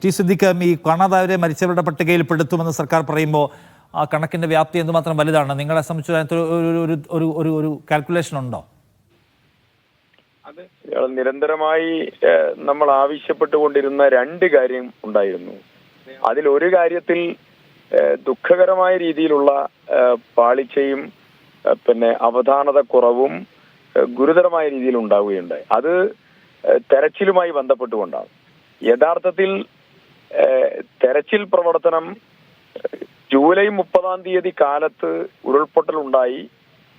T Siddique, ഈ കാണാതായവരെ മരിച്ചവരുടെ പട്ടികയിൽ പെടുത്തുമെന്ന് സർക്കാർ പറയുമ്പോൾ ആ കണക്കിന്റെ വ്യാപ്തി എന്തുമാത്രം വലുതാണ്? നിങ്ങളെ സംബന്ധിച്ച് ഒരു കാൽക്കുലേഷൻ ഉണ്ടോ? അത് നിരന്തരമായി നമ്മൾ ആവശ്യപ്പെട്ടുകൊണ്ടിരുന്ന രണ്ട് കാര്യം ഉണ്ടായിരുന്നു. അതിൽ ഒരു കാര്യത്തിൽ ദുഃഖകരമായ രീതിയിലുള്ള പാളിച്ചയും പിന്നെ അവധാനത കുറവും ഗുരുതരമായ രീതിയിൽ ഉണ്ടാവുകയുണ്ടായി. അത് തെരച്ചിലുമായി ബന്ധപ്പെട്ടുകൊണ്ടാണ്. യഥാർത്ഥത്തിൽ തെരച്ചിൽ പ്രവർത്തനം ജൂലൈ 30 കാലത്ത് ഉരുൾപൊട്ടൽ ഉണ്ടായി.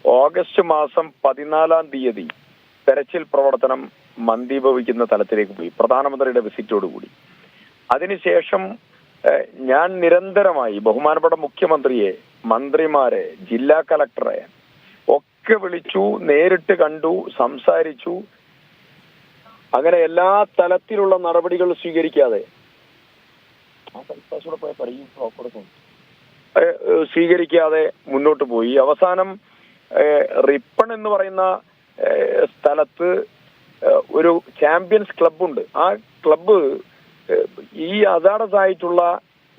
ഓഗസ്റ്റ് മാസം 14 തെരച്ചിൽ പ്രവർത്തനം മന്ദീഭവിക്കുന്ന തലത്തിലേക്ക് പോയി, പ്രധാനമന്ത്രിയുടെ വിസിറ്റോടുകൂടി. അതിനുശേഷം ഞാൻ നിരന്തരമായി ബഹുമാനപ്പെട്ട മുഖ്യമന്ത്രിയെ, മന്ത്രിമാരെ, ജില്ലാ കളക്ടറെ ഒക്കെ വിളിച്ചു, നേരിട്ട് കണ്ടു, സംസാരിച്ചു. അങ്ങനെ എല്ലാ തലത്തിലുള്ള നടപടികൾ സ്വീകരിക്കാതെ മുന്നോട്ട് പോയി. അവസാനം റിപ്പൺ എന്ന് പറയുന്ന സ്ഥലത്ത് ഒരു ചാമ്പ്യൻസ് ക്ലബുണ്ട്. ആ ക്ലബ്ബ് ഈ അസാഡസായിട്ടുള്ള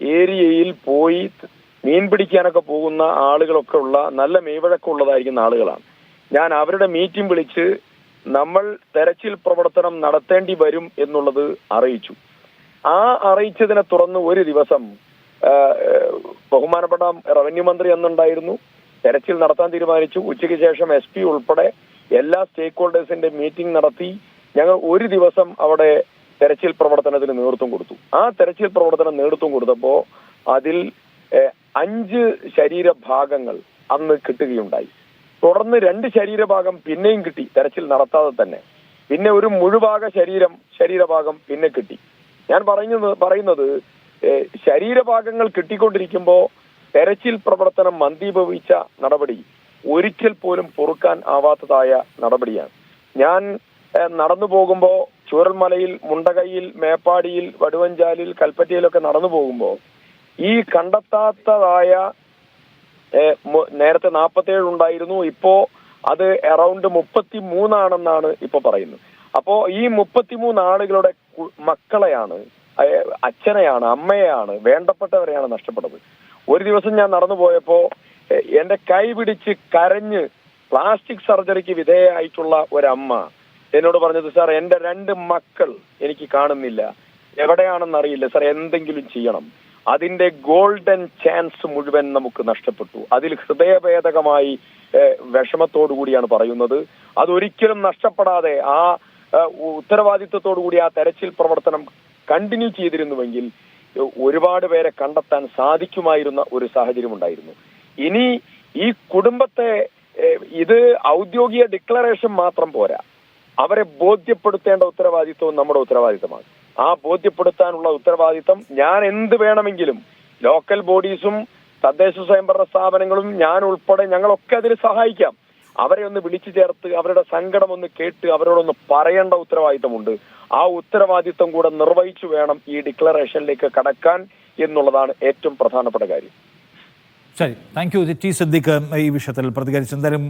ഏരിയയിൽ പോയി മീൻ പിടിക്കാനൊക്കെ പോകുന്ന ആളുകളൊക്കെ ഉള്ള നല്ല മെയ്വഴക്കം ഉള്ളതായിരിക്കുന്ന ആളുകളാണ്. ഞാൻ അവരുടെ മീറ്റിംഗ് വിളിച്ച് നമ്മൾ തെരച്ചിൽ പ്രവർത്തനം നടത്തേണ്ടി വരും എന്നുള്ളത് അറിയിച്ചു. ആ അറിയിച്ചതിനെ തുടർന്ന് ഒരു ദിവസം ബഹുമാനപ്പെട്ട റവന്യൂ മന്ത്രി അന്നുണ്ടായിരുന്നു. തെരച്ചിൽ നടത്താൻ തീരുമാനിച്ചു. ഉച്ചയ്ക്ക് ശേഷം SP ഉൾപ്പെടെ എല്ലാ സ്റ്റേക്ക് ഹോൾഡേഴ്സിന്റെ മീറ്റിംഗ് നടത്തി. ഞങ്ങൾ ഒരു ദിവസം അവിടെ തെരച്ചിൽ പ്രവർത്തനത്തിന് നേതൃത്വം കൊടുത്തു. ആ തെരച്ചിൽ പ്രവർത്തനം നേതൃത്വം കൊടുത്തപ്പോൾ അതിൽ 5 ശരീരഭാഗങ്ങൾ അന്ന് കിട്ടുകയുണ്ടായി. തുടർന്ന് 2 ശരീരഭാഗം പിന്നെയും കിട്ടി, തെരച്ചിൽ നടത്താതെ തന്നെ. പിന്നെ ഒരു മുഴുഭാഗ ശരീരഭാഗം പിന്നെ കിട്ടി. ഞാൻ പറയുന്നത് ശരീരഭാഗങ്ങൾ കിട്ടിക്കൊണ്ടിരിക്കുമ്പോൾ തെരച്ചിൽ പ്രവർത്തനം മന്ദീഭവിച്ച നടപടി ഒരിക്കൽ പോലും പൊറുക്കാൻ ആവാത്തതായ നടപടിയാണ്. ഞാൻ നടന്നു പോകുമ്പോൾ ചൂരൽമലയിൽ, മുണ്ടകയിൽ, മേപ്പാടിയിൽ, വടുവഞ്ചാലിൽ, കൽപ്പറ്റയിലൊക്കെ നടന്നു പോകുമ്പോൾ ഈ കണ്ടെത്താത്തതായ നേരത്തെ 47 ഉണ്ടായിരുന്നു. ഇപ്പോ അത് അറൌണ്ട് 33 ആണെന്നാണ് ഇപ്പൊ പറയുന്നത്. അപ്പോ ഈ 33 ആളുകളുടെ മക്കളെയാണ്, അച്ഛനെയാണ്, അമ്മയെയാണ്, വേണ്ടപ്പെട്ടവരെയാണ് നഷ്ടപ്പെട്ടത്. ഒരു ദിവസം ഞാൻ നടന്നു പോയപ്പോ എന്റെ കൈ പിടിച്ച് കരഞ്ഞ് പ്ലാസ്റ്റിക് സർജറിക്ക് വിധേയമായിട്ടുള്ള ഒരമ്മ എന്നോട് പറഞ്ഞത്, സാർ എന്റെ 2 മക്കൾ എനിക്ക് കാണുന്നില്ല, എവിടെയാണെന്ന് അറിയില്ല സാർ, എന്തെങ്കിലും ചെയ്യണം. അതിന്റെ ഗോൾഡൻ ചാൻസ് മുഴുവൻ നമുക്ക് നഷ്ടപ്പെട്ടു. അതിൽ ഹൃദയഭേദകമായി വിഷമത്തോടു കൂടിയാണ് പറയുന്നത്. അതൊരിക്കലും നഷ്ടപ്പെടാതെ ആ ഉത്തരവാദിത്വത്തോടു കൂടി ആ തെരച്ചിൽ പ്രവർത്തനം കണ്ടിന്യൂ ചെയ്തിരുന്നുവെങ്കിൽ ഒരുപാട് പേരെ കണ്ടെത്താൻ സാധിക്കുമായിരുന്ന ഒരു സാഹചര്യം ഉണ്ടായിരുന്നു. ഇനി ഈ കുടുംബത്തെ, ഇത് ഔദ്യോഗിക ഡിക്ലറേഷൻ മാത്രം പോരാ, അവരെ ബോധ്യപ്പെടുത്തേണ്ട ഉത്തരവാദിത്വം നമ്മുടെ ഉത്തരവാദിത്തമാണ്. ആ ബോധ്യപ്പെടുത്താനുള്ള ഉത്തരവാദിത്തം ഞാൻ എന്ത് വേണമെങ്കിലും, ലോക്കൽ ബോഡീസും തദ്ദേശ സ്വയംഭരണ സ്ഥാപനങ്ങളും ഞാൻ ഉൾപ്പെടെ ഞങ്ങളൊക്കെ അതിന് സഹായിക്കാം. അവരെ ഒന്ന് വിളിച്ചു ചേർത്ത് അവരുടെ സങ്കടം ഒന്ന് കേട്ട് അവരോടൊന്ന് പറയേണ്ട ഉത്തരവാദിത്തമുണ്ട്. ആ ഉത്തരവാദിത്തം കൂടെ നിർവഹിച്ചു വേണം ഈ ഡിക്ലറേഷനിലേക്ക് കടക്കാൻ എന്നുള്ളതാണ് ഏറ്റവും പ്രധാനപ്പെട്ട കാര്യം. ശരി, താങ്ക് യു ടി സിദ്ദിഖ് ഈ വിഷയത്തിൽ പ്രതികരിച്ചു. എന്തായാലും